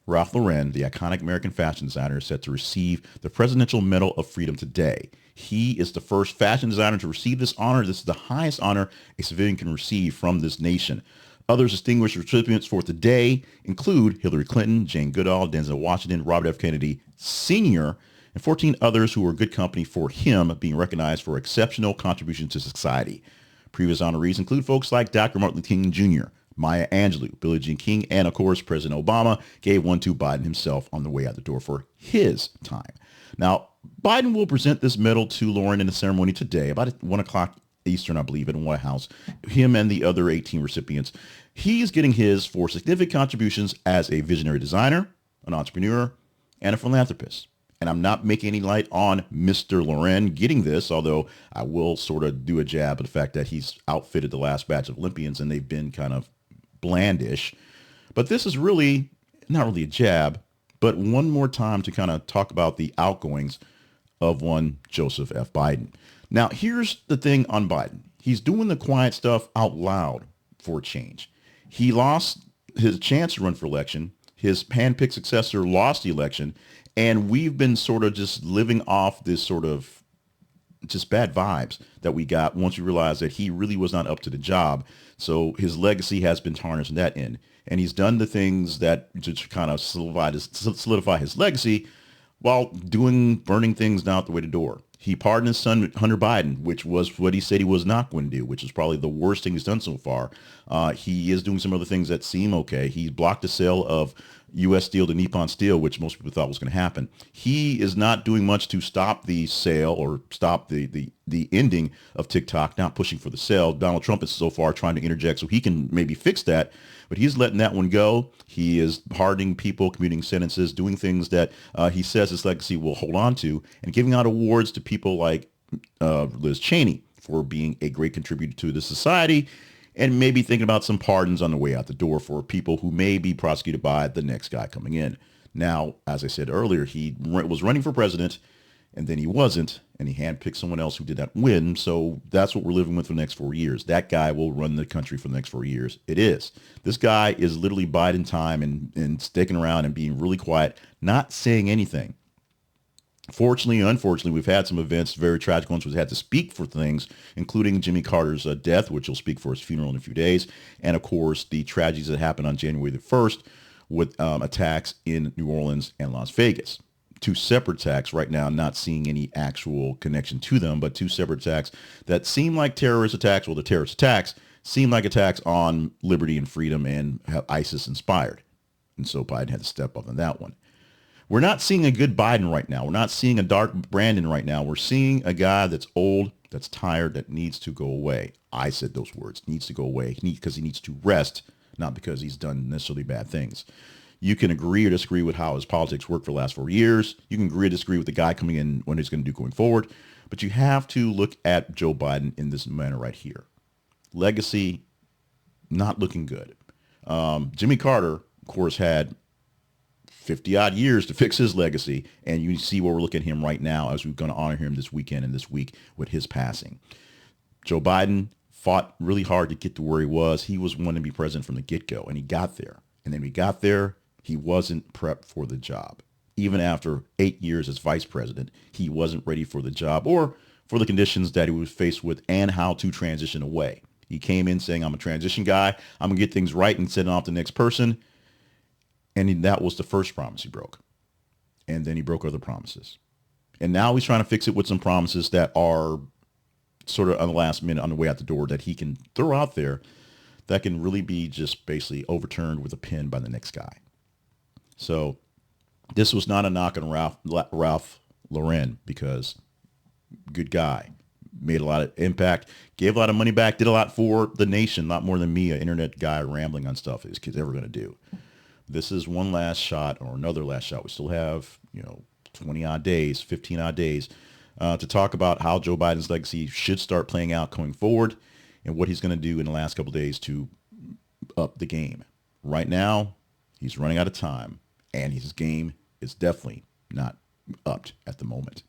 Ralph Lauren, the iconic American fashion designer, is set to receive the Presidential Medal of Freedom today. He is the first fashion designer to receive this honor. This is the highest honor a civilian can receive from this nation. Others distinguished recipients for today include Hillary Clinton, Jane Goodall, Denzel Washington, Robert F. Kennedy Sr., and 14 others who were good company for him, being recognized for exceptional contributions to society. Previous honorees include folks like Dr. Martin Luther King Jr., Maya Angelou, Billie Jean King, and of course, President Obama gave one to Biden himself on the way out the door for his time. Now, Biden will present this medal to Lauren in a ceremony today, about 1 o'clock Eastern, I believe, at White House. Him and the other 18 recipients. He's getting his for significant contributions as a visionary designer, an entrepreneur, and a philanthropist. And I'm not making any light on Mr. Lauren getting this, although I will sort of do a jab at the fact that he's outfitted the last batch of Olympians and they've been kind of blandish. But this is really not really a jab, but one more time to kind of talk about the outgoings of one Joseph F. Biden. Now, here's the thing on Biden. He's doing the quiet stuff out loud for a change. He lost his chance to run for election. His handpicked successor lost the election. And we've been sort of just living off this sort of just bad vibes that we got once we realized that he really was not up to the job. So his legacy has been tarnished in that end. And he's done the things that just kind of solidify his legacy while burning things down the way to the door. He pardoned his son, Hunter Biden, which was what he said he was not going to do, which is probably the worst thing he's done so far. He is doing some other things that seem okay. He blocked the sale of U.S. Steel to Nippon Steel, which most people thought was going to happen. He is not doing much to stop the sale or stop the ending of TikTok, not pushing for the sale. Donald Trump is so far trying to interject so he can maybe fix that, but he's letting that one go. He is pardoning people, commuting sentences, doing things that he says his legacy will hold on to, and giving out awards to people like Liz Cheney for being a great contributor to the society, and maybe thinking about some pardons on the way out the door for people who may be prosecuted by the next guy coming in. Now, as I said earlier, he was running for president, and then he wasn't, and he handpicked someone else who did not win. So that's what we're living with for the next 4 years. That guy will run the country for the next 4 years. It is. This guy is literally biding time and sticking around and being really quiet, not saying anything. Fortunately, unfortunately, we've had some events, very tragic ones. We've had to speak for things, including Jimmy Carter's death, which will speak for his funeral in a few days. And of course, the tragedies that happened on January the 1st with attacks in New Orleans and Las Vegas. Two separate attacks right now, not seeing any actual connection to them, but two separate attacks that seem like terrorist attacks. Well, the terrorist attacks seem like attacks on liberty and freedom and have ISIS inspired. And so Biden had to step up on that one. We're not seeing a good Biden right now. We're not seeing a dark Brandon right now. We're seeing a guy that's old, that's tired, that needs to go away. I said those words, needs to go away because he needs to rest, not because he's done necessarily bad things. You can agree or disagree with how his politics worked for the last 4 years. You can agree or disagree with the guy coming in, what he's going to do going forward. But you have to look at Joe Biden in this manner right here. Legacy, not looking good. Jimmy Carter, of course, had 50 odd years to fix his legacy. And you see where we're looking at him right now as we're going to honor him this weekend and this week with his passing. Joe Biden fought really hard to get to where he was. He was wanting to be president from the get-go, and he got there. And then we got there, he wasn't prepped for the job. Even after 8 years as vice president, he wasn't ready for the job or for the conditions that he was faced with and how to transition away. He came in saying, I'm a transition guy. I'm going to get things right and send it off to the next person. And that was the first promise he broke. And then he broke other promises. And now he's trying to fix it with some promises that are sort of on the last minute on the way out the door that he can throw out there that can really be just basically overturned with a pen by the next guy. So this was not a knock on Ralph Lauren, because good guy, made a lot of impact, gave a lot of money back, did a lot for the nation, a lot more than me, an internet guy rambling on stuff his kid's ever going to do. This is one last shot or another last shot. We still have, 20 odd days, 15 odd days to talk about how Joe Biden's legacy should start playing out going forward and what he's going to do in the last couple of days to up the game. Right now, he's running out of time, and his game is definitely not upped at the moment.